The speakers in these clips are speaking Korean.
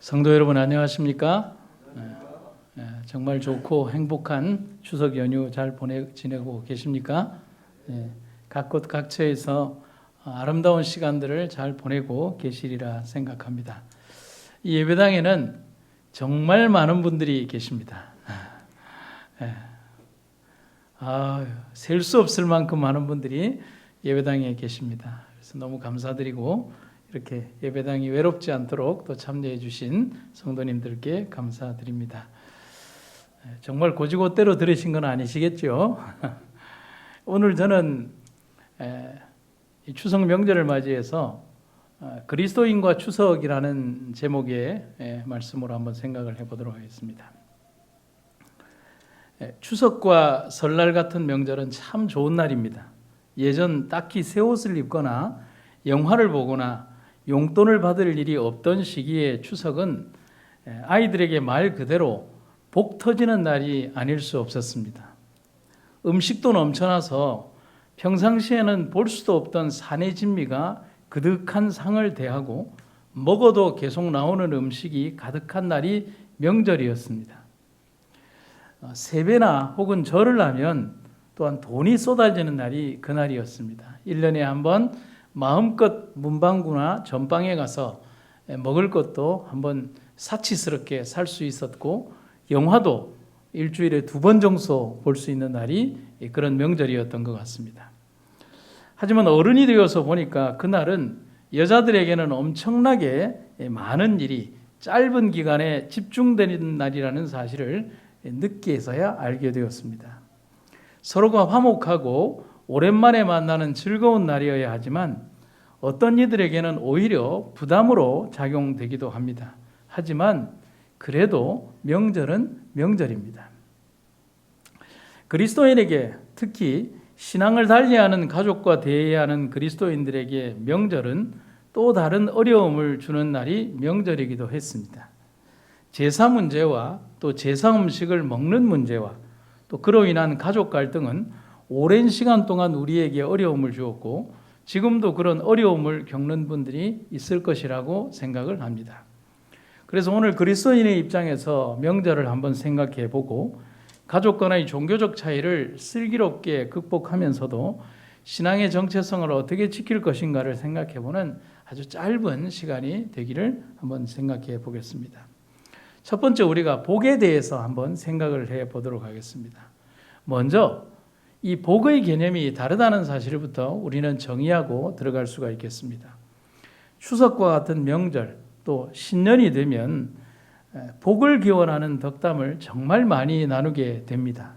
성도 여러분 안녕하십니까? 정말 좋고 행복한 추석 연휴 잘 지내고 계십니까? 각 곳 각처에서 아름다운 시간들을 잘 보내고 계시리라 생각합니다. 이 예배당에는 정말 많은 분들이 계십니다. 셀 수 없을 만큼 많은 분들이 예배당에 계십니다. 그래서 너무 감사드리고 이렇게 예배당이 외롭지 않도록 또 참여해 주신 성도님들께 감사드립니다. 정말 고지고대로 들으신 건 아니시겠죠? 오늘 저는 이 추석 명절을 맞이해서 그리스도인과 추석이라는 제목의 말씀으로 한번 생각을 해보도록 하겠습니다. 추석과 설날 같은 명절은 참 좋은 날입니다. 예전 딱히 새 옷을 입거나 영화를 보거나 용돈을 받을 일이 없던 시기의 추석은 아이들에게 말 그대로 복 터지는 날이 아닐 수 없었습니다. 음식도 넘쳐나서 평상시에는 볼 수도 없던 산의 진미가 그득한 상을 대하고 먹어도 계속 나오는 음식이 가득한 날이 명절이었습니다. 세배나 혹은 절을 하면 또한 돈이 쏟아지는 날이 그날이었습니다. 1년에 한 번 마음껏 문방구나 전방에 가서 먹을 것도 한번 사치스럽게 살 수 있었고 영화도 일주일에 2번 정도 볼 수 있는 날이 그런 명절이었던 것 같습니다. 하지만 어른이 되어서 보니까 그날은 여자들에게는 엄청나게 많은 일이 짧은 기간에 집중되는 날이라는 사실을 늦게서야 알게 되었습니다. 서로가 화목하고 오랜만에 만나는 즐거운 날이어야 하지만 어떤 이들에게는 오히려 부담으로 작용되기도 합니다. 하지만 그래도 명절은 명절입니다. 그리스도인에게 특히 신앙을 달리하는 가족과 대해야 하는 그리스도인들에게 명절은 또 다른 어려움을 주는 날이 명절이기도 했습니다. 제사 문제와 또 제사 음식을 먹는 문제와 또 그로 인한 가족 갈등은 오랜 시간 동안 우리에게 어려움을 주었고 지금도 그런 어려움을 겪는 분들이 있을 것이라고 생각을 합니다. 그래서 오늘 그리스도인의 입장에서 명절을 한번 생각해 보고 가족 간의 종교적 차이를 슬기롭게 극복하면서도 신앙의 정체성을 어떻게 지킬 것인가를 생각해 보는 아주 짧은 시간이 되기를 한번 생각해 보겠습니다. 첫 번째 우리가 복에 대해서 한번 생각을 해 보도록 하겠습니다. 먼저 이 복의 개념이 다르다는 사실부터 우리는 정의하고 들어갈 수가 있겠습니다. 추석과 같은 명절 또 신년이 되면 복을 기원하는 덕담을 정말 많이 나누게 됩니다.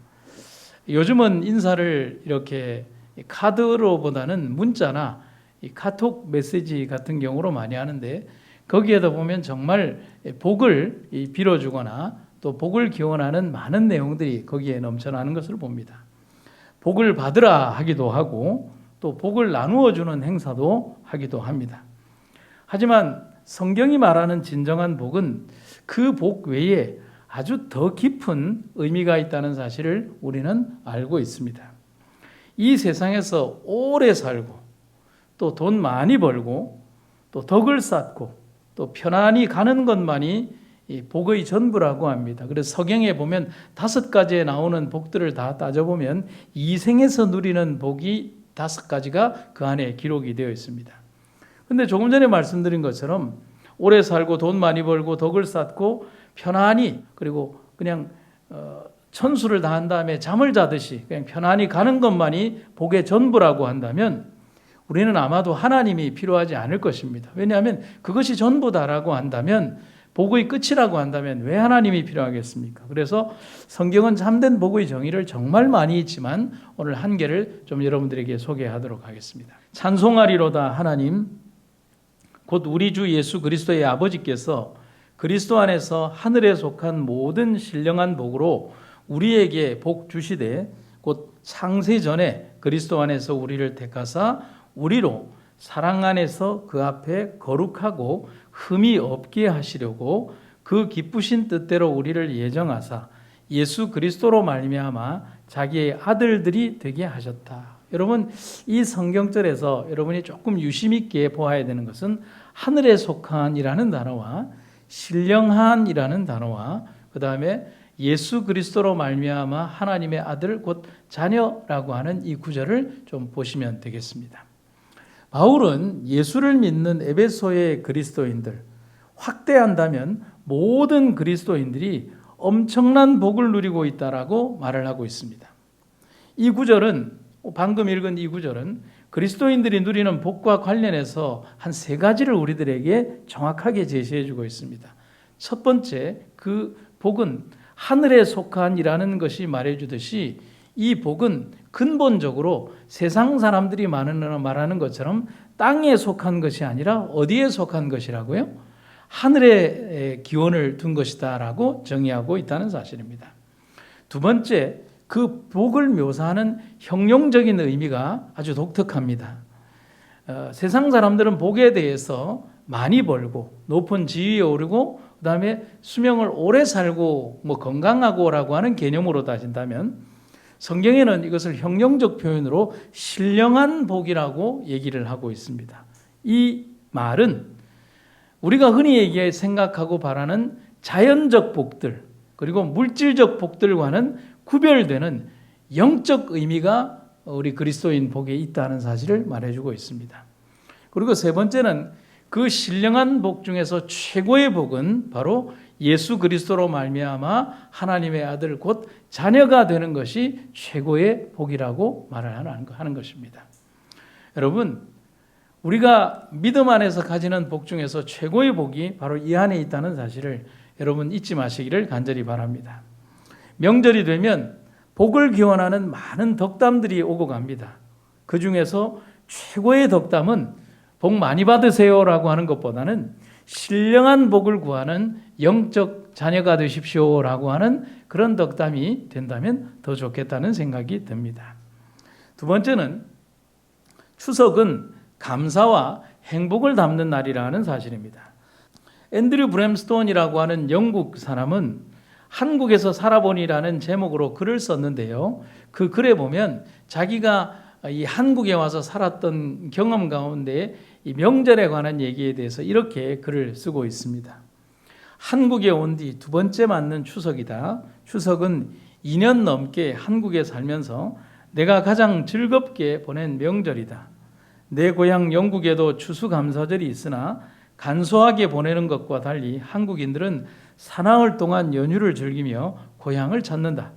요즘은 인사를 이렇게 카드로보다는 문자나 카톡 메시지 같은 경우로 많이 하는데 거기에다 보면 정말 복을 빌어주거나 또 복을 기원하는 많은 내용들이 거기에 넘쳐나는 것을 봅니다. 복을 받으라 하기도 하고 또 복을 나누어 주는 행사도 하기도 합니다. 하지만 성경이 말하는 진정한 복은 그 복 외에 아주 더 깊은 의미가 있다는 사실을 우리는 알고 있습니다. 이 세상에서 오래 살고 또 돈 많이 벌고 또 덕을 쌓고 또 편안히 가는 것만이 이 복의 전부라고 합니다. 그래서 서경에 보면 5가지에 나오는 복들을 다 따져보면 이 생에서 누리는 복이 5가지가 그 안에 기록이 되어 있습니다. 그런데 조금 전에 말씀드린 것처럼 오래 살고 돈 많이 벌고 덕을 쌓고 편안히 그리고 그냥 천수를 다한 다음에 잠을 자듯이 그냥 편안히 가는 것만이 복의 전부라고 한다면 우리는 아마도 하나님이 필요하지 않을 것입니다. 왜냐하면 그것이 전부다라고 한다면 복의 끝이라고 한다면 왜 하나님이 필요하겠습니까? 그래서 성경은 참된 복의 정의를 정말 많이 있지만 오늘 한 개를 좀 여러분들에게 소개하도록 하겠습니다. 찬송하리로다 하나님 곧 우리 주 예수 그리스도의 아버지께서 그리스도 안에서 하늘에 속한 모든 신령한 복으로 우리에게 복 주시되 곧 창세 전에 그리스도 안에서 우리를 택하사 우리로 사랑 안에서 그 앞에 거룩하고 흠이 없게 하시려고 그 기쁘신 뜻대로 우리를 예정하사 예수 그리스도로 말미암아 자기의 아들들이 되게 하셨다. 여러분 이 성경절에서 여러분이 조금 유심 있게 보아야 되는 것은 하늘에 속한이라는 단어와 신령한이라는 단어와 그 다음에 예수 그리스도로 말미암아 하나님의 아들 곧 자녀라고 하는 이 구절을 좀 보시면 되겠습니다. 바울은 예수를 믿는 에베소의 그리스도인들, 확대한다면 모든 그리스도인들이 엄청난 복을 누리고 있다라고 말을 하고 있습니다. 이 구절은, 방금 읽은 이 구절은 그리스도인들이 누리는 복과 관련해서 한 세 가지를 우리들에게 정확하게 제시해 주고 있습니다. 첫 번째, 그 복은 하늘에 속한이라는 것이 말해주듯이 이 복은 근본적으로 세상 사람들이 말하는 것처럼 땅에 속한 것이 아니라 어디에 속한 것이라고요? 하늘에 기원을 둔 것이다 라고 정의하고 있다는 사실입니다. 두 번째, 그 복을 묘사하는 형용적인 의미가 아주 독특합니다. 세상 사람들은 복에 대해서 많이 벌고 높은 지위에 오르고 그 다음에 수명을 오래 살고 건강하고라고 하는 개념으로 따진다면 성경에는 이것을 형용적 표현으로 신령한 복이라고 얘기를 하고 있습니다. 이 말은 우리가 흔히 생각하고 바라는 자연적 복들 그리고 물질적 복들과는 구별되는 영적 의미가 우리 그리스도인 복에 있다는 사실을 말해주고 있습니다. 그리고 세 번째는 그 신령한 복 중에서 최고의 복은 바로 예수 그리스도로 말미암아 하나님의 아들 곧 자녀가 되는 것이 최고의 복이라고 말을 하는 것입니다. 여러분, 우리가 믿음 안에서 가지는 복 중에서 최고의 복이 바로 이 안에 있다는 사실을 여러분 잊지 마시기를 간절히 바랍니다. 명절이 되면 복을 기원하는 많은 덕담들이 오고 갑니다. 그 중에서 최고의 덕담은 복 많이 받으세요라고 하는 것보다는 신령한 복을 구하는 영적 자녀가 되십시오라고 하는 그런 덕담이 된다면 더 좋겠다는 생각이 듭니다. 두 번째는 추석은 감사와 행복을 담는 날이라는 사실입니다. 앤드류 브램스톤이라고 하는 영국 사람은 한국에서 살아보니라는 제목으로 글을 썼는데요. 그 글에 보면 자기가 이 한국에 와서 살았던 경험 가운데 이 명절에 관한 얘기에 대해서 이렇게 글을 쓰고 있습니다. 한국에 온 뒤 두 번째 맞는 추석이다. 추석은 2년 넘게 한국에 살면서 내가 가장 즐겁게 보낸 명절이다. 내 고향 영국에도 추수감사절이 있으나 간소하게 보내는 것과 달리 한국인들은 사나흘 동안 연휴를 즐기며 고향을 찾는다.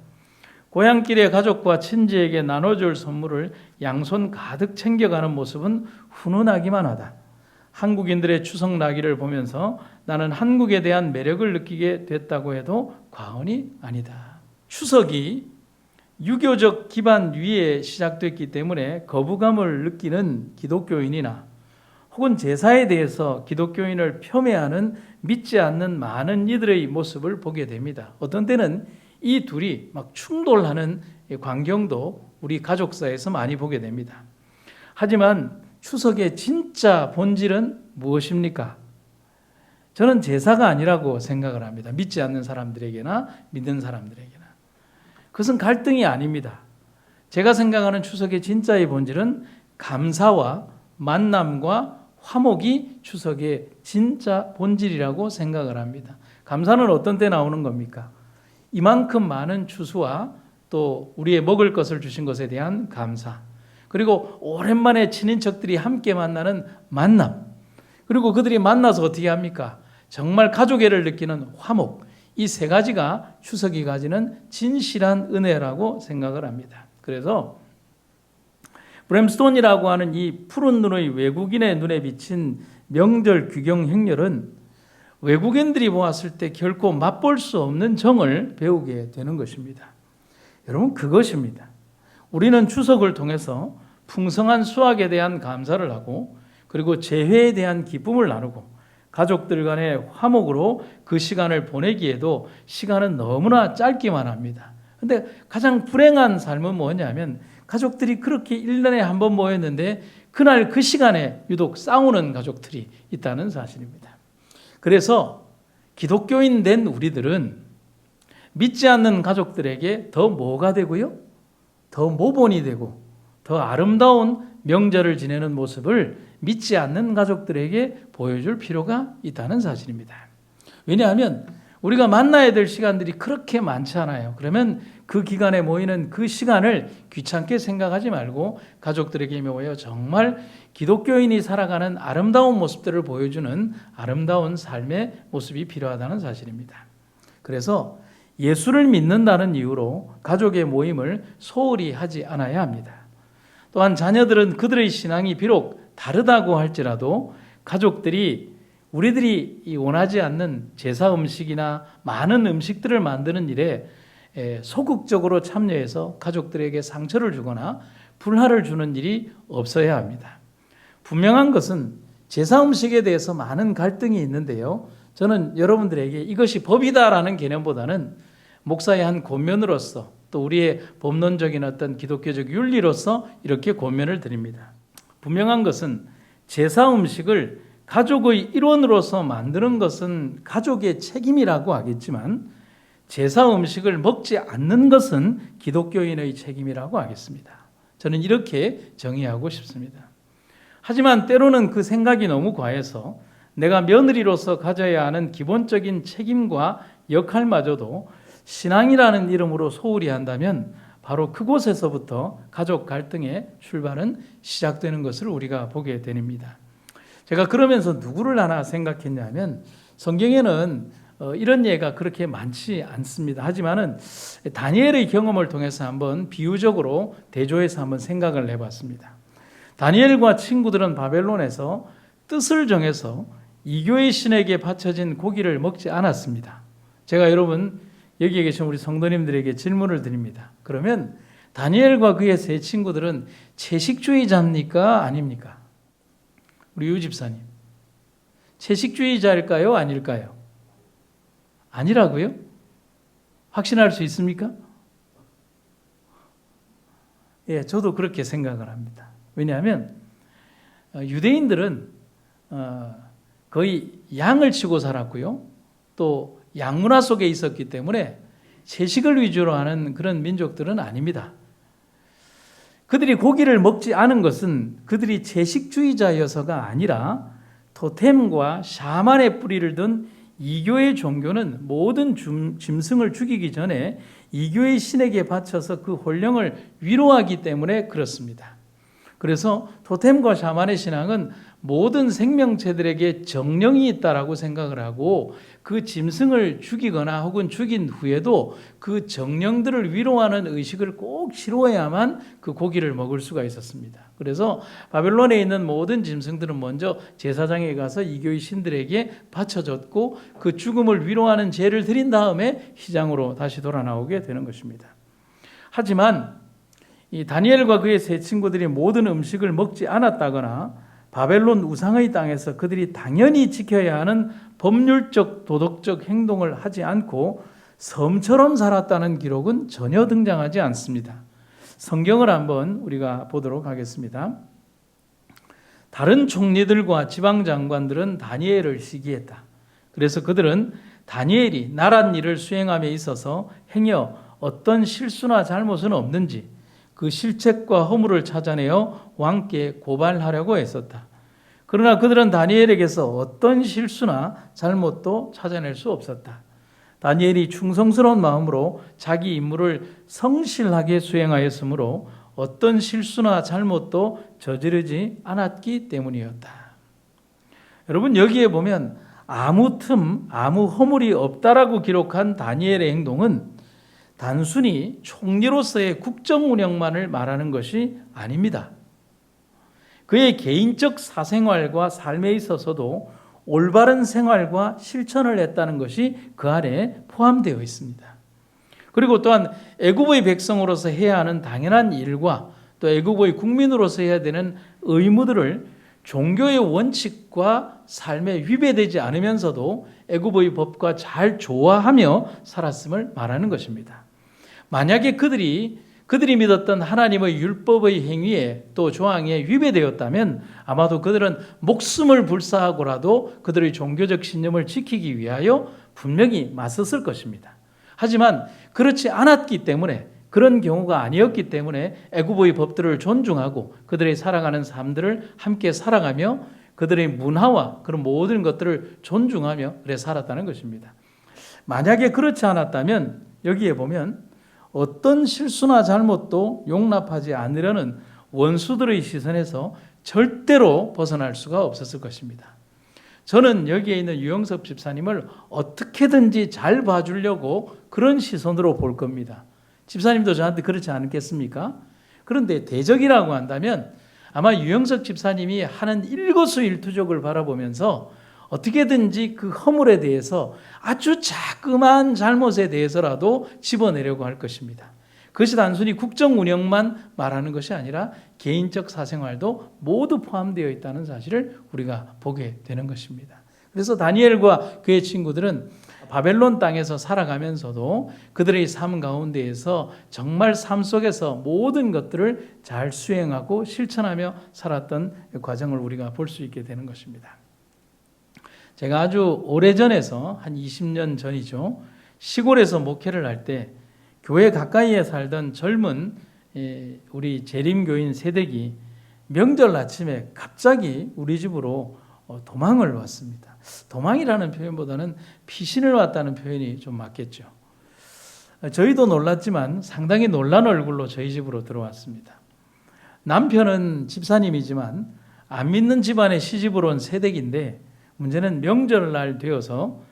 고향길에 가족과 친지에게 나눠줄 선물을 양손 가득 챙겨가는 모습은 훈훈하기만 하다. 한국인들의 추석 나기를 보면서 나는 한국에 대한 매력을 느끼게 됐다고 해도 과언이 아니다. 추석이 유교적 기반 위에 시작됐기 때문에 거부감을 느끼는 기독교인이나 혹은 제사에 대해서 기독교인을 폄훼하는 믿지 않는 많은 이들의 모습을 보게 됩니다. 어떤 때는 이 둘이 막 충돌하는 광경도 우리 가족사에서 많이 보게 됩니다. 하지만 추석의 진짜 본질은 무엇입니까? 저는 제사가 아니라고 생각을 합니다. 믿지 않는 사람들에게나 믿는 사람들에게나. 그것은 갈등이 아닙니다. 제가 생각하는 추석의 진짜의 본질은 감사와 만남과 화목이 추석의 진짜 본질이라고 생각을 합니다. 감사는 어떤 때 나오는 겁니까? 이만큼 많은 추수와 또 우리의 먹을 것을 주신 것에 대한 감사, 그리고 오랜만에 친인척들이 함께 만나는 만남, 그리고 그들이 만나서 어떻게 합니까? 정말 가족애를 느끼는 화목, 이 세 가지가 추석이 가지는 진실한 은혜라고 생각을 합니다. 그래서 브램스톤이라고 하는 이 푸른 눈의 외국인의 눈에 비친 명절 규경 행렬은 외국인들이 보았을 때 결코 맛볼 수 없는 정을 배우게 되는 것입니다. 여러분, 그것입니다. 우리는 추석을 통해서 풍성한 수확에 대한 감사를 하고 그리고 재회에 대한 기쁨을 나누고 가족들 간의 화목으로 그 시간을 보내기에도 시간은 너무나 짧기만 합니다. 그런데 가장 불행한 삶은 뭐냐면 가족들이 그렇게 1년에 한 번 모였는데 그날 그 시간에 유독 싸우는 가족들이 있다는 사실입니다. 그래서 기독교인 된 우리들은 믿지 않는 가족들에게 더 뭐가 되고요? 더 모본이 되고 더 아름다운 명절을 지내는 모습을 믿지 않는 가족들에게 보여줄 필요가 있다는 사실입니다. 왜냐하면 우리가 만나야 될 시간들이 그렇게 많지 않아요. 그러면 그 기간에 모이는 그 시간을 귀찮게 생각하지 말고 가족들에게 모여 정말 기독교인이 살아가는 아름다운 모습들을 보여주는 아름다운 삶의 모습이 필요하다는 사실입니다. 그래서 예수를 믿는다는 이유로 가족의 모임을 소홀히 하지 않아야 합니다. 또한 자녀들은 그들의 신앙이 비록 다르다고 할지라도 가족들이 우리들이 원하지 않는 제사 음식이나 많은 음식들을 만드는 일에 소극적으로 참여해서 가족들에게 상처를 주거나 불화를 주는 일이 없어야 합니다. 분명한 것은 제사 음식에 대해서 많은 갈등이 있는데요. 저는 여러분들에게 이것이 법이다라는 개념보다는 목사의 한 권면으로서 또 우리의 법론적인 어떤 기독교적 윤리로서 이렇게 권면을 드립니다. 분명한 것은 제사 음식을 가족의 일원으로서 만드는 것은 가족의 책임이라고 하겠지만 제사 음식을 먹지 않는 것은 기독교인의 책임이라고 하겠습니다. 저는 이렇게 정의하고 싶습니다. 하지만 때로는 그 생각이 너무 과해서 내가 며느리로서 가져야 하는 기본적인 책임과 역할마저도 신앙이라는 이름으로 소홀히 한다면 바로 그곳에서부터 가족 갈등의 출발은 시작되는 것을 우리가 보게 됩니다. 제가 그러면서 누구를 하나 생각했냐면 성경에는 이런 예가 그렇게 많지 않습니다. 하지만은 다니엘의 경험을 통해서 한번 비유적으로 대조해서 한번 생각을 해봤습니다. 다니엘과 친구들은 바벨론에서 뜻을 정해서 이교의 신에게 바쳐진 고기를 먹지 않았습니다. 제가 여러분 여기에 계신 우리 성도님들에게 질문을 드립니다. 그러면 다니엘과 그의 세 친구들은 채식주의자입니까? 아닙니까? 우리 유 집사님, 채식주의자일까요? 아닐까요? 아니라고요? 확신할 수 있습니까? 예, 저도 그렇게 생각을 합니다. 왜냐하면 유대인들은 거의 양을 치고 살았고요. 또 양문화 속에 있었기 때문에 채식을 위주로 하는 그런 민족들은 아닙니다. 그들이 고기를 먹지 않은 것은 그들이 채식주의자여서가 아니라 토템과 샤만의 뿌리를 둔 이교의 종교는 모든 짐승을 죽이기 전에 이교의 신에게 바쳐서 그 혼령을 위로하기 때문에 그렇습니다. 그래서 토템과 샤만의 신앙은 모든 생명체들에게 정령이 있다라고 생각을 하고 그 짐승을 죽이거나 혹은 죽인 후에도 그 정령들을 위로하는 의식을 꼭 치루어야만 그 고기를 먹을 수가 있었습니다. 그래서 바벨론에 있는 모든 짐승들은 먼저 제사장에 가서 이교의 신들에게 바쳐졌고 그 죽음을 위로하는 제를 드린 다음에 희장으로 다시 돌아 나오게 되는 것입니다. 하지만 이 다니엘과 그의 세 친구들이 모든 음식을 먹지 않았다거나 바벨론 우상의 땅에서 그들이 당연히 지켜야 하는 법률적 도덕적 행동을 하지 않고 섬처럼 살았다는 기록은 전혀 등장하지 않습니다. 성경을 한번 우리가 보도록 하겠습니다. 다른 총리들과 지방장관들은 다니엘을 시기했다. 그래서 그들은 다니엘이 나란 일을 수행함에 있어서 행여 어떤 실수나 잘못은 없는지 그 실책과 허물을 찾아내어 왕께 고발하려고 했었다. 그러나 그들은 다니엘에게서 어떤 실수나 잘못도 찾아낼 수 없었다. 다니엘이 충성스러운 마음으로 자기 임무를 성실하게 수행하였으므로 어떤 실수나 잘못도 저지르지 않았기 때문이었다. 여러분 여기에 보면 아무 틈, 아무 허물이 없다라고 기록한 다니엘의 행동은 단순히 총리로서의 국정 운영만을 말하는 것이 아닙니다. 그의 개인적 사생활과 삶에 있어서도 올바른 생활과 실천을 했다는 것이 그 안에 포함되어 있습니다. 그리고 또한 애굽의 백성으로서 해야 하는 당연한 일과 또 애굽의 국민으로서 해야 되는 의무들을 종교의 원칙과 삶에 위배되지 않으면서도 애굽의 법과 잘 조화하며 살았음을 말하는 것입니다. 만약에 그들이 믿었던 하나님의 율법의 행위에 또 조항에 위배되었다면 아마도 그들은 목숨을 불사하고라도 그들의 종교적 신념을 지키기 위하여 분명히 맞섰을 것입니다. 하지만 그렇지 않았기 때문에 그런 경우가 아니었기 때문에 애굽의 법들을 존중하고 그들의 살아가는 삶들을 함께 살아가며 그들의 문화와 그런 모든 것들을 존중하며 그래 살았다는 것입니다. 만약에 그렇지 않았다면 여기에 보면 어떤 실수나 잘못도 용납하지 않으려는 원수들의 시선에서 절대로 벗어날 수가 없었을 것입니다. 저는 여기에 있는 유영섭 집사님을 어떻게든지 잘 봐주려고 그런 시선으로 볼 겁니다. 집사님도 저한테 그렇지 않겠습니까? 그런데 대적이라고 한다면 아마 유영석 집사님이 하는 일거수일투족을 바라보면서 어떻게든지 그 허물에 대해서 아주 자그마한 잘못에 대해서라도 집어내려고 할 것입니다. 그것이 단순히 국정 운영만 말하는 것이 아니라 개인적 사생활도 모두 포함되어 있다는 사실을 우리가 보게 되는 것입니다. 그래서 다니엘과 그의 친구들은 바벨론 땅에서 살아가면서도 그들의 삶 가운데에서 정말 삶 속에서 모든 것들을 잘 수행하고 실천하며 살았던 과정을 우리가 볼 수 있게 되는 것입니다. 제가 아주 오래전에서 한 20년 전이죠. 시골에서 목회를 할 때 교회 가까이에 살던 젊은 우리 재림교인 세댁이 명절 아침에 갑자기 우리 집으로 도망을 왔습니다. 도망이라는 표현보다는 피신을 왔다는 표현이 좀 맞겠죠. 저희도 놀랐지만 상당히 놀란 얼굴로 저희 집으로 들어왔습니다. 남편은 집사님이지만 안 믿는 집안의 시집으로 온 세댁인데 문제는 명절날 되어서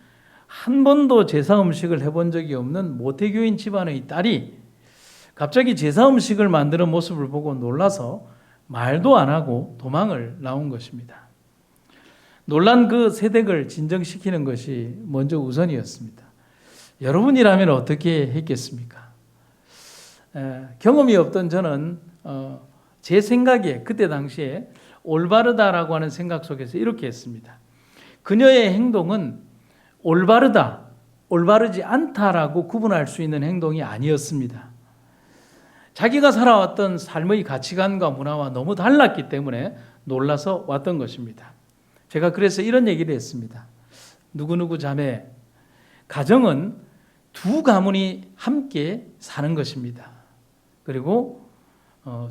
한 번도 제사 음식을 해본 적이 없는 모태교인 집안의 딸이 갑자기 제사 음식을 만드는 모습을 보고 놀라서 말도 안 하고 도망을 나온 것입니다. 놀란 그 세댁을 진정시키는 것이 먼저 우선이었습니다. 여러분이라면 어떻게 했겠습니까? 경험이 없던 저는 제 생각에 그때 당시에 올바르다라고 하는 생각 속에서 이렇게 했습니다. 그녀의 행동은 올바르다, 올바르지 않다라고 구분할 수 있는 행동이 아니었습니다. 자기가 살아왔던 삶의 가치관과 문화와 너무 달랐기 때문에 놀라서 왔던 것입니다. 제가 그래서 이런 얘기를 했습니다. 누구누구 자매, 가정은 두 가문이 함께 사는 것입니다. 그리고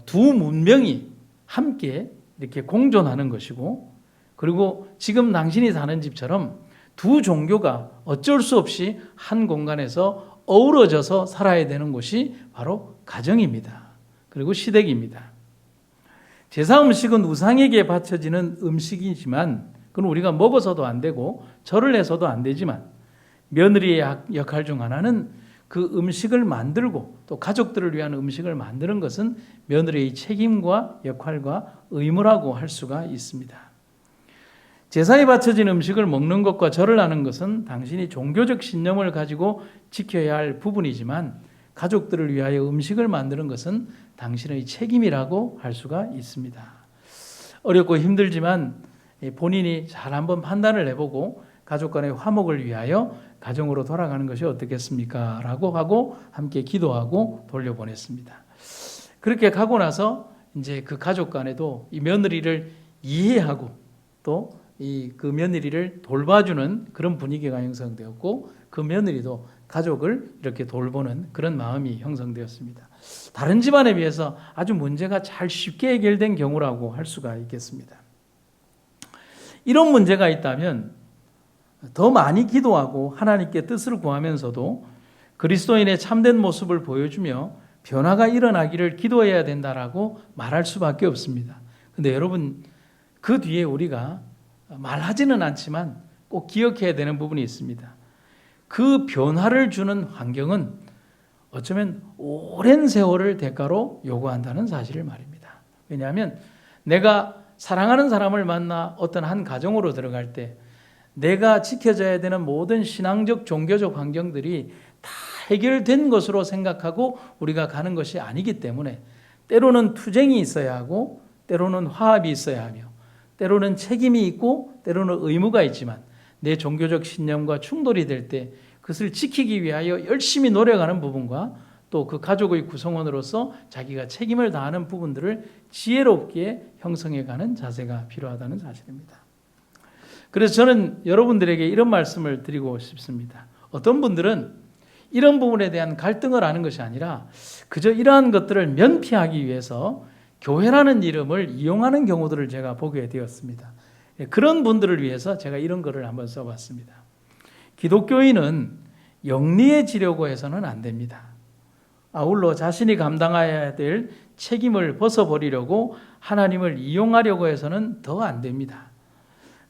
두 문명이 함께 이렇게 공존하는 것이고, 그리고 지금 당신이 사는 집처럼 두 종교가 어쩔 수 없이 한 공간에서 어우러져서 살아야 되는 곳이 바로 가정입니다. 그리고 시댁입니다. 제사 음식은 우상에게 바쳐지는 음식이지만 그건 우리가 먹어서도 안 되고 절을 해서도 안 되지만 며느리의 역할 중 하나는 그 음식을 만들고 또 가족들을 위한 음식을 만드는 것은 며느리의 책임과 역할과 의무라고 할 수가 있습니다. 제사에 바쳐진 음식을 먹는 것과 절을 하는 것은 당신이 종교적 신념을 가지고 지켜야 할 부분이지만 가족들을 위하여 음식을 만드는 것은 당신의 책임이라고 할 수가 있습니다. 어렵고 힘들지만 본인이 잘 한번 판단을 해보고 가족 간의 화목을 위하여 가정으로 돌아가는 것이 어떻겠습니까? 라고 하고 함께 기도하고 돌려보냈습니다. 그렇게 가고 나서 이제 그 가족 간에도 이 며느리를 이해하고 또 그 며느리를 돌봐주는 그런 분위기가 형성되었고 그 며느리도 가족을 이렇게 돌보는 그런 마음이 형성되었습니다. 다른 집안에 비해서 아주 문제가 잘 쉽게 해결된 경우라고 할 수가 있겠습니다. 이런 문제가 있다면 더 많이 기도하고 하나님께 뜻을 구하면서도 그리스도인의 참된 모습을 보여주며 변화가 일어나기를 기도해야 된다라고 말할 수밖에 없습니다. 그런데 여러분, 그 뒤에 우리가 말하지는 않지만 꼭 기억해야 되는 부분이 있습니다. 그 변화를 주는 환경은 어쩌면 오랜 세월을 대가로 요구한다는 사실을 말입니다. 왜냐하면 내가 사랑하는 사람을 만나 어떤 한 가정으로 들어갈 때 내가 지켜져야 되는 모든 신앙적, 종교적 환경들이 다 해결된 것으로 생각하고 우리가 가는 것이 아니기 때문에 때로는 투쟁이 있어야 하고 때로는 화합이 있어야 하며 때로는 책임이 있고 때로는 의무가 있지만 내 종교적 신념과 충돌이 될 때 그것을 지키기 위하여 열심히 노력하는 부분과 또 그 가족의 구성원으로서 자기가 책임을 다하는 부분들을 지혜롭게 형성해가는 자세가 필요하다는 사실입니다. 그래서 저는 여러분들에게 이런 말씀을 드리고 싶습니다. 어떤 분들은 이런 부분에 대한 갈등을 하는 것이 아니라 그저 이러한 것들을 면피하기 위해서 교회라는 이름을 이용하는 경우들을 제가 보게 되었습니다. 그런 분들을 위해서 제가 이런 글을 한번 써봤습니다. 기독교인은 영리에 지려고 해서는 안 됩니다. 아울러 자신이 감당해야 될 책임을 벗어버리려고 하나님을 이용하려고 해서는 더 안 됩니다.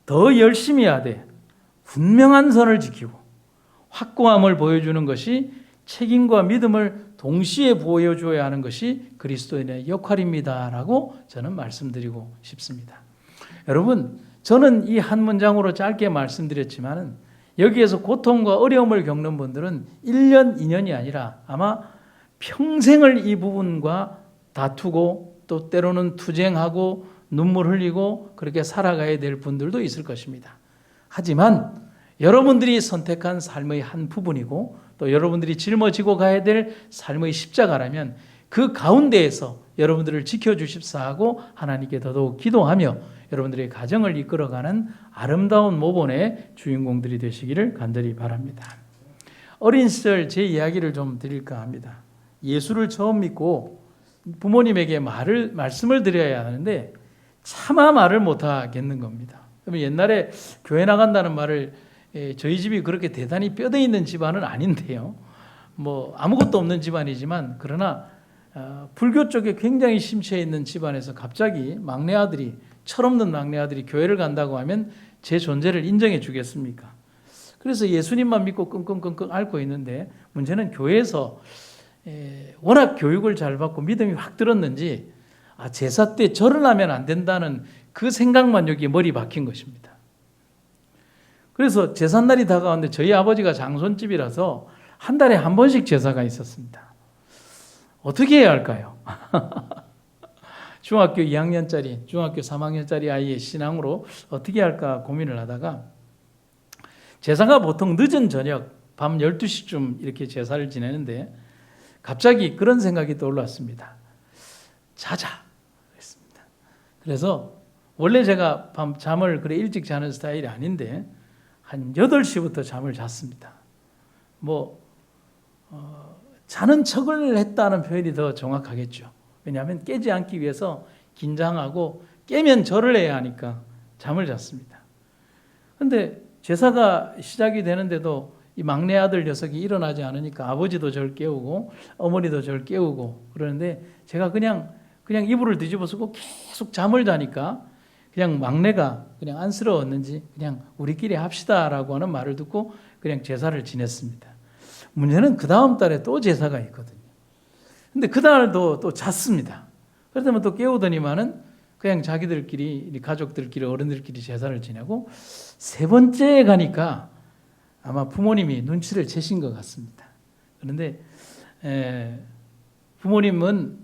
더 열심히 하되 분명한 선을 지키고 확고함을 보여주는 것이 책임과 믿음을 동시에 보여줘야 하는 것이 그리스도인의 역할입니다라고 저는 말씀드리고 싶습니다. 여러분, 저는 이 한 문장으로 짧게 말씀드렸지만 여기에서 고통과 어려움을 겪는 분들은 1년, 2년이 아니라 아마 평생을 이 부분과 다투고 또 때로는 투쟁하고 눈물 흘리고 그렇게 살아가야 될 분들도 있을 것입니다. 하지만 여러분들이 선택한 삶의 한 부분이고 또 여러분들이 짊어지고 가야 될 삶의 십자가라면 그 가운데에서 여러분들을 지켜주십사 하고 하나님께 더더욱 기도하며 여러분들의 가정을 이끌어가는 아름다운 모본의 주인공들이 되시기를 간절히 바랍니다. 어린 시절 제 이야기를 좀 드릴까 합니다. 예수를 처음 믿고 부모님에게 말씀을 드려야 하는데 차마 말을 못하겠는 겁니다. 옛날에 교회 나간다는 말을 저희 집이 그렇게 대단히 뼈대 있는 집안은 아닌데요. 뭐 아무것도 없는 집안이지만 그러나 불교 쪽에 굉장히 심취해 있는 집안에서 갑자기 막내 아들이 철없는 막내 아들이 교회를 간다고 하면 제 존재를 인정해 주겠습니까? 그래서 예수님만 믿고 끙끙끙끙 앓고 있는데 문제는 교회에서 워낙 교육을 잘 받고 믿음이 확 들었는지 제사 때 절을 하면 안 된다는 그 생각만 여기 머리 박힌 것입니다. 그래서 제삿날이 다가왔는데 저희 아버지가 장손집이라서 한 달에 한 번씩 제사가 있었습니다. 어떻게 해야 할까요? 중학교 2학년짜리, 중학교 3학년짜리 아이의 신앙으로 어떻게 할까 고민을 하다가 제사가 보통 늦은 저녁 밤 12시쯤 이렇게 제사를 지내는데 갑자기 그런 생각이 떠올랐습니다. 자자 그랬습니다. 그래서 원래 제가 밤 잠을 그래 일찍 자는 스타일이 아닌데 한 8시부터 잠을 잤습니다. 자는 척을 했다는 표현이 더 정확하겠죠. 왜냐하면 깨지 않기 위해서 긴장하고 깨면 절을 해야 하니까 잠을 잤습니다. 그런데 제사가 시작이 되는데도 이 막내 아들 녀석이 일어나지 않으니까 아버지도 절 깨우고 어머니도 절 깨우고 그러는데 제가 그냥 이불을 뒤집어 쓰고 계속 잠을 자니까 그냥 막내가 그냥 안쓰러웠는지 그냥 우리끼리 합시다라고 하는 말을 듣고 그냥 제사를 지냈습니다. 문제는 그 다음 달에 또 제사가 있거든요. 근데 그날도 또 잤습니다. 그러다면 또 깨우더니만은 그냥 자기들끼리 가족들끼리 어른들끼리 제사를 지내고 세 번째에 가니까 아마 부모님이 눈치를 채신 것 같습니다. 그런데 부모님은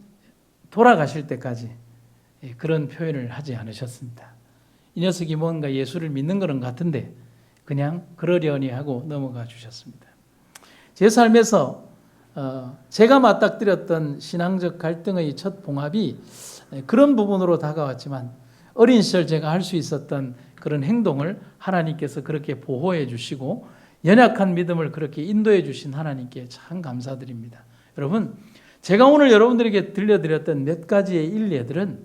돌아가실 때까지 그런 표현을 하지 않으셨습니다. 이 녀석이 뭔가 예수를 믿는 거는 같은데 그냥 그러려니 하고 넘어가 주셨습니다. 제 삶에서 제가 맞닥뜨렸던 신앙적 갈등의 첫 봉합이 그런 부분으로 다가왔지만 어린 시절 제가 할 수 있었던 그런 행동을 하나님께서 그렇게 보호해 주시고 연약한 믿음을 그렇게 인도해 주신 하나님께 참 감사드립니다. 여러분, 제가 오늘 여러분들에게 들려드렸던 몇 가지의 일례들은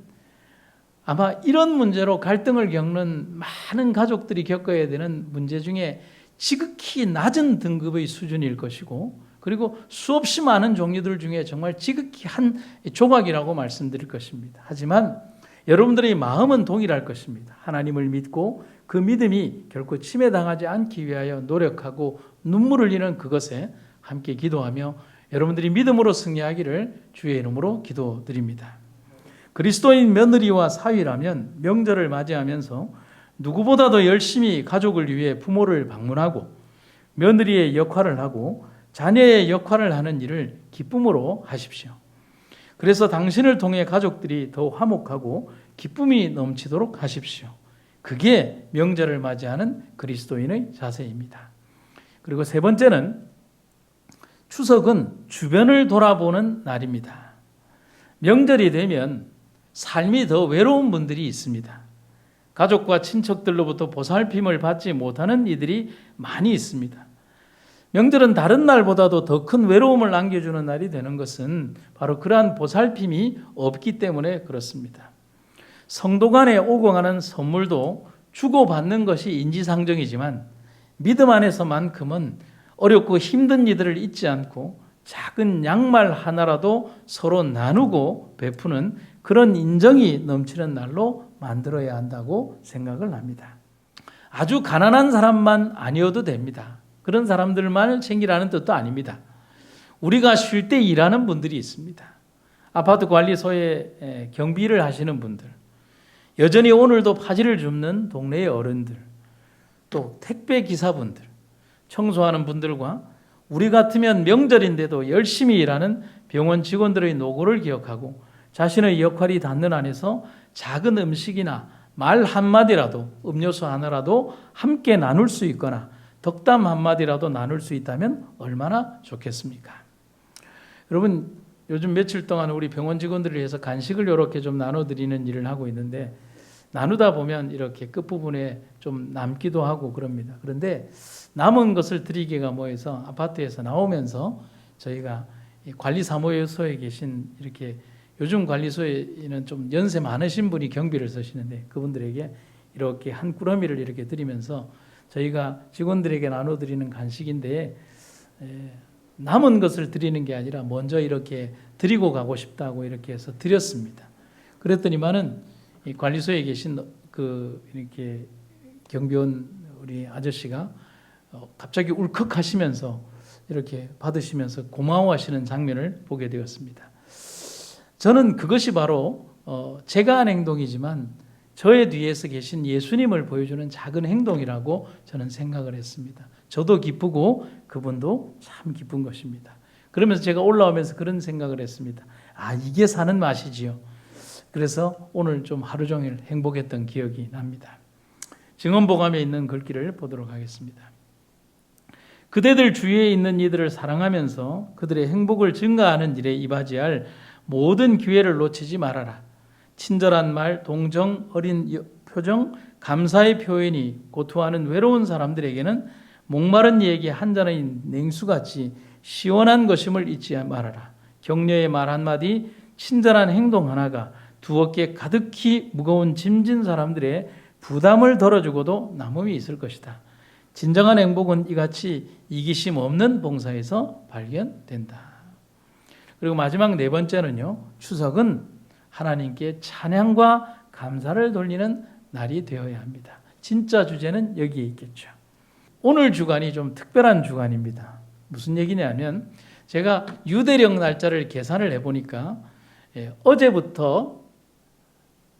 아마 이런 문제로 갈등을 겪는 많은 가족들이 겪어야 되는 문제 중에 지극히 낮은 등급의 수준일 것이고 그리고 수없이 많은 종류들 중에 정말 지극히 한 조각이라고 말씀드릴 것입니다. 하지만 여러분들의 마음은 동일할 것입니다. 하나님을 믿고 그 믿음이 결코 침해당하지 않기 위하여 노력하고 눈물을 흘리는 그것에 함께 기도하며 여러분들이 믿음으로 승리하기를 주의 이름으로 기도드립니다. 그리스도인 며느리와 사위라면 명절을 맞이하면서 누구보다도 열심히 가족을 위해 부모를 방문하고 며느리의 역할을 하고 자녀의 역할을 하는 일을 기쁨으로 하십시오. 그래서 당신을 통해 가족들이 더 화목하고 기쁨이 넘치도록 하십시오. 그게 명절을 맞이하는 그리스도인의 자세입니다. 그리고 세 번째는 추석은 주변을 돌아보는 날입니다. 명절이 되면 삶이 더 외로운 분들이 있습니다. 가족과 친척들로부터 보살핌을 받지 못하는 이들이 많이 있습니다. 명절은 다른 날보다도 더 큰 외로움을 안겨주는 날이 되는 것은 바로 그러한 보살핌이 없기 때문에 그렇습니다. 성도 간에 오고 가는 선물도 주고받는 것이 인지상정이지만 믿음 안에서만큼은 어렵고 힘든 이들을 잊지 않고 작은 양말 하나라도 서로 나누고 베푸는 그런 인정이 넘치는 날로 만들어야 한다고 생각을 합니다. 아주 가난한 사람만 아니어도 됩니다. 그런 사람들만 챙기라는 뜻도 아닙니다. 우리가 쉴 때 일하는 분들이 있습니다. 아파트 관리소에 경비를 하시는 분들, 여전히 오늘도 파지를 줍는 동네의 어른들, 또 택배 기사분들, 청소하는 분들과 우리 같으면 명절인데도 열심히 일하는 병원 직원들의 노고를 기억하고 자신의 역할이 닿는 안에서 작은 음식이나 말 한마디라도, 음료수 하나라도 함께 나눌 수 있거나 덕담 한마디라도 나눌 수 있다면 얼마나 좋겠습니까? 여러분, 요즘 며칠 동안 우리 병원 직원들을 위해서 간식을 이렇게 좀 나눠드리는 일을 하고 있는데, 나누다 보면 이렇게 끝부분에 좀 남기도 하고 그럽니다. 그런데 남은 것을 드리기가 뭐해서 아파트에서 나오면서 저희가 관리사무소에 계신 이렇게, 요즘 관리소에는 좀 연세 많으신 분이 경비를 서시는데 그분들에게 이렇게 한 꾸러미를 이렇게 드리면서 저희가 직원들에게 나눠드리는 간식인데, 남은 것을 드리는 게 아니라 먼저 이렇게 드리고 가고 싶다고 이렇게 해서 드렸습니다. 그랬더니만은 이 관리소에 계신 이렇게 경비원 우리 아저씨가 갑자기 울컥하시면서 이렇게 받으시면서 고마워하시는 장면을 보게 되었습니다. 저는 그것이 바로 제가 한 행동이지만 저의 뒤에서 계신 예수님을 보여주는 작은 행동이라고 저는 생각을 했습니다. 저도 기쁘고 그분도 참 기쁜 것입니다. 그러면서 제가 올라오면서 그런 생각을 했습니다. 아, 이게 사는 맛이지요. 그래서 오늘 좀 하루 종일 행복했던 기억이 납니다. 증언보감에 있는 글귀를 보도록 하겠습니다. 그대들 주위에 있는 이들을 사랑하면서 그들의 행복을 증가하는 일에 이바지할 모든 기회를 놓치지 말아라. 친절한 말, 동정, 어린 표정, 감사의 표현이 고투하는 외로운 사람들에게는 목마른 이에게 한 잔의 냉수같이 시원한 것임을 잊지 말아라. 격려의 말 한마디, 친절한 행동 하나가 두 어깨 가득히 무거운 짐진 사람들의 부담을 덜어주고도 남음이 있을 것이다. 진정한 행복은 이같이 이기심 없는 봉사에서 발견된다. 그리고 마지막 네 번째는요, 추석은 하나님께 찬양과 감사를 돌리는 날이 되어야 합니다. 진짜 주제는 여기에 있겠죠. 오늘 주간이 좀 특별한 주간입니다. 무슨 얘기냐면 제가 유대령 날짜를 계산을 해보니까 어제부터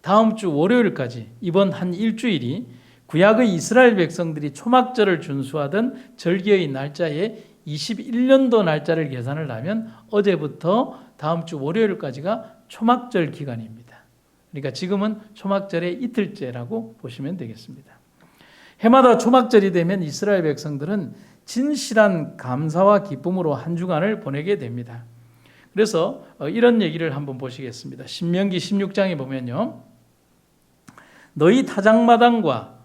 다음 주 월요일까지 이번 한 일주일이 구약의 이스라엘 백성들이 초막절을 준수하던 절기의 날짜에 21년도 날짜를 계산을 하면 어제부터 다음 주 월요일까지가 초막절 기간입니다. 그러니까 지금은 초막절의 이틀째라고 보시면 되겠습니다. 해마다 초막절이 되면 이스라엘 백성들은 진실한 감사와 기쁨으로 한 주간을 보내게 됩니다. 그래서 이런 얘기를 한번 보시겠습니다. 신명기 16장에 보면요, 너희 타작마당과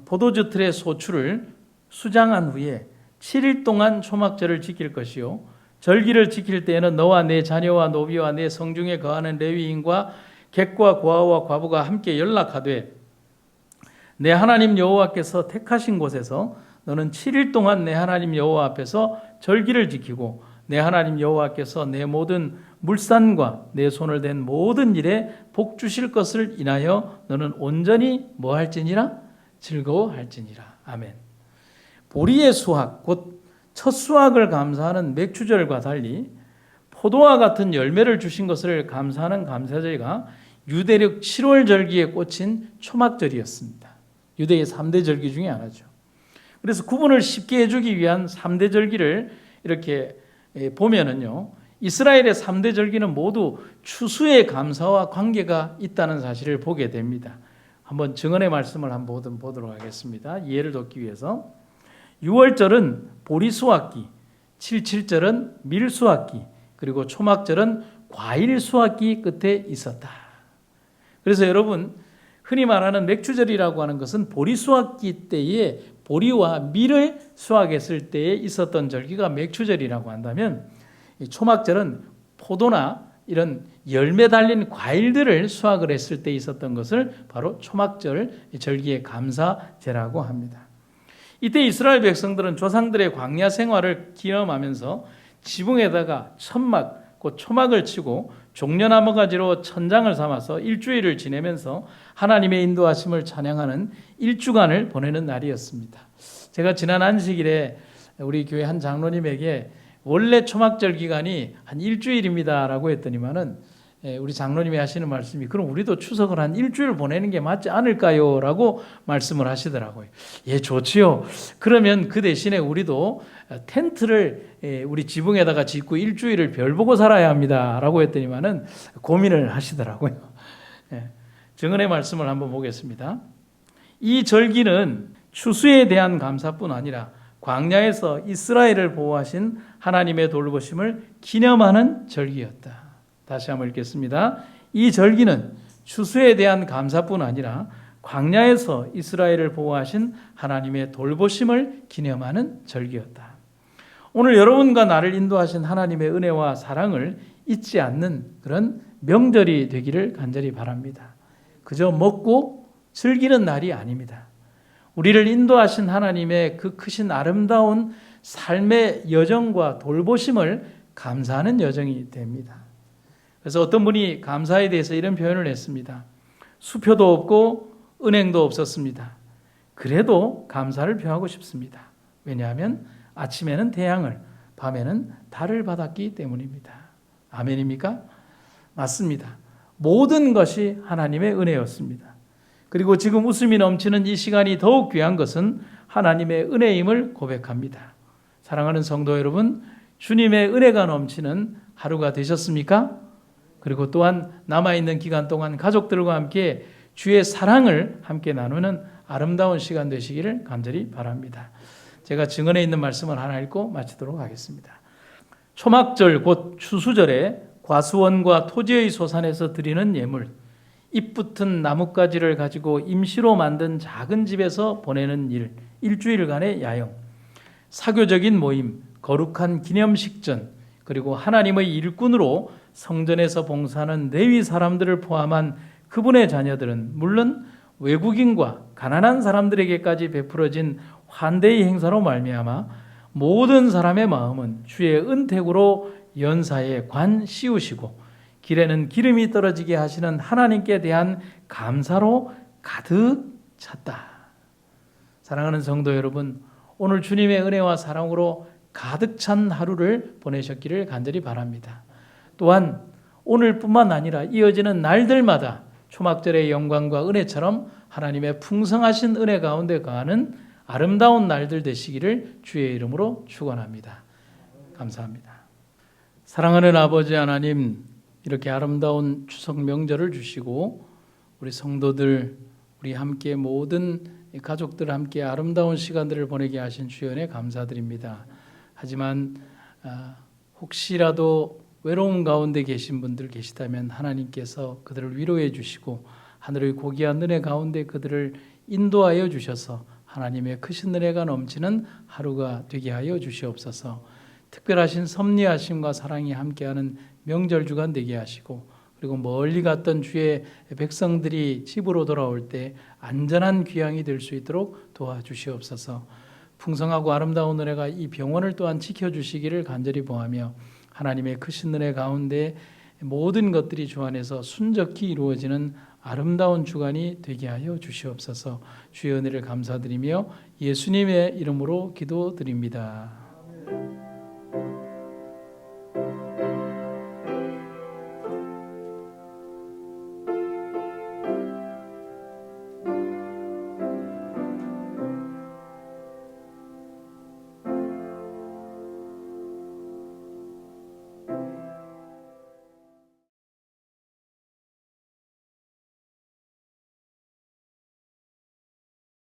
포도주 틀의 소출을 수장한 후에 7일 동안 초막절을 지킬 것이요, 절기를 지킬 때에는 너와 내 자녀와 노비와 내 성중에 거하는 레위인과 객과 고아와 과부가 함께 연락하되 내 하나님 여호와께서 택하신 곳에서 너는 7일 동안 내 하나님 여호와 앞에서 절기를 지키고 내 하나님 여호와께서 내 모든 물산과 내 손을 댄 모든 일에 복 주실 것을 인하여 너는 온전히 뭐 할지니라? 즐거워할지니라. 아멘. 보리의 수확, 곧 첫 수확을 감사하는 맥추절과 달리 포도와 같은 열매를 주신 것을 감사하는 감사절기가 유대력 7월 절기에 꽂힌 초막절이었습니다. 유대의 3대 절기 중에 하나죠. 그래서 구분을 쉽게 해주기 위한 3대 절기를 이렇게 보면은요, 이스라엘의 3대 절기는 모두 추수의 감사와 관계가 있다는 사실을 보게 됩니다. 한번 증언의 말씀을 한번 보도록 하겠습니다. 이해를 돕기 위해서. 6월절은 보리 수확기, 7.7절은 밀 수확기, 그리고 초막절은 과일 수확기 끝에 있었다. 그래서 여러분, 흔히 말하는 맥추절이라고 하는 것은 보리 수확기 때에 보리와 밀을 수확했을 때에 있었던 절기가 맥추절이라고 한다면, 이 초막절은 포도나 이런 열매 달린 과일들을 수확을 했을 때 있었던 것을 바로 초막절 절기의 감사제라고 합니다. 이때 이스라엘 백성들은 조상들의 광야 생활을 기념하면서 지붕에다가 천막, 곧 초막을 치고 종려나무 가지로 천장을 삼아서 일주일을 지내면서 하나님의 인도하심을 찬양하는 일주간을 보내는 날이었습니다. 제가 지난 안식일에 우리 교회 한 장로님에게 원래 초막절 기간이 한 일주일입니다라고 했더니만은 우리 장로님이 하시는 말씀이 그럼 우리도 추석을 한 일주일 보내는 게 맞지 않을까요? 라고 말씀을 하시더라고요. 예, 좋지요. 그러면 그 대신에 우리도 텐트를 우리 지붕에다가 짓고 일주일을 별 보고 살아야 합니다. 라고 했더니만은 고민을 하시더라고요. 증언의 말씀을 한번 보겠습니다. 이 절기는 추수에 대한 감사뿐 아니라 광야에서 이스라엘을 보호하신 하나님의 돌보심을 기념하는 절기였다. 다시 한번 읽겠습니다. 이 절기는 추수에 대한 감사뿐 아니라 광야에서 이스라엘을 보호하신 하나님의 돌보심을 기념하는 절기였다. 오늘 여러분과 나를 인도하신 하나님의 은혜와 사랑을 잊지 않는 그런 명절이 되기를 간절히 바랍니다. 그저 먹고 즐기는 날이 아닙니다. 우리를 인도하신 하나님의 그 크신 아름다운 삶의 여정과 돌보심을 감사하는 여정이 됩니다. 그래서 어떤 분이 감사에 대해서 이런 표현을 했습니다. 수표도 없고 은행도 없었습니다. 그래도 감사를 표하고 싶습니다. 왜냐하면 아침에는 태양을, 밤에는 달을 받았기 때문입니다. 아멘입니까? 맞습니다. 모든 것이 하나님의 은혜였습니다. 그리고 지금 웃음이 넘치는 이 시간이 더욱 귀한 것은 하나님의 은혜임을 고백합니다. 사랑하는 성도 여러분, 주님의 은혜가 넘치는 하루가 되셨습니까? 그리고 또한 남아있는 기간 동안 가족들과 함께 주의 사랑을 함께 나누는 아름다운 시간 되시기를 간절히 바랍니다. 제가 증언에 있는 말씀을 하나 읽고 마치도록 하겠습니다. 초막절 곧 추수절에 과수원과 토지의 소산에서 드리는 예물, 잎 붙은 나뭇가지를 가지고 임시로 만든 작은 집에서 보내는 일, 일주일간의 야영, 사교적인 모임, 거룩한 기념식전, 그리고 하나님의 일꾼으로 성전에서 봉사하는 레위 사람들을 포함한 그분의 자녀들은 물론 외국인과 가난한 사람들에게까지 베풀어진 환대의 행사로 말미암아 모든 사람의 마음은 주의 은택으로 연사에 관 씌우시고 길에는 기름이 떨어지게 하시는 하나님께 대한 감사로 가득 찼다. 사랑하는 성도 여러분, 오늘 주님의 은혜와 사랑으로 가득 찬 하루를 보내셨기를 간절히 바랍니다. 또한 오늘뿐만 아니라 이어지는 날들마다 초막절의 영광과 은혜처럼 하나님의 풍성하신 은혜 가운데 거하는 아름다운 날들 되시기를 주의 이름으로 축원합니다. 감사합니다. 사랑하는 아버지 하나님, 이렇게 아름다운 추석 명절을 주시고 우리 성도들, 우리 함께 모든 가족들 함께 아름다운 시간들을 보내게 하신 주의 은혜 감사드립니다. 하지만 혹시라도 외로움 가운데 계신 분들 계시다면 하나님께서 그들을 위로해 주시고 하늘의 고귀한 은혜 가운데 그들을 인도하여 주셔서 하나님의 크신 은혜가 넘치는 하루가 되게 하여 주시옵소서. 특별하신 섭리하심과 사랑이 함께하는 명절 주간 되게 하시고 그리고 멀리 갔던 주의 백성들이 집으로 돌아올 때 안전한 귀향이 될 수 있도록 도와주시옵소서. 풍성하고 아름다운 은혜가 이 병원을 또한 지켜주시기를 간절히 보하며 하나님의 크신 은혜 가운데 모든 것들이 주 안에서 순적히 이루어지는 아름다운 주간이 되게 하여 주시옵소서. 주의 은혜를 감사드리며 예수님의 이름으로 기도드립니다.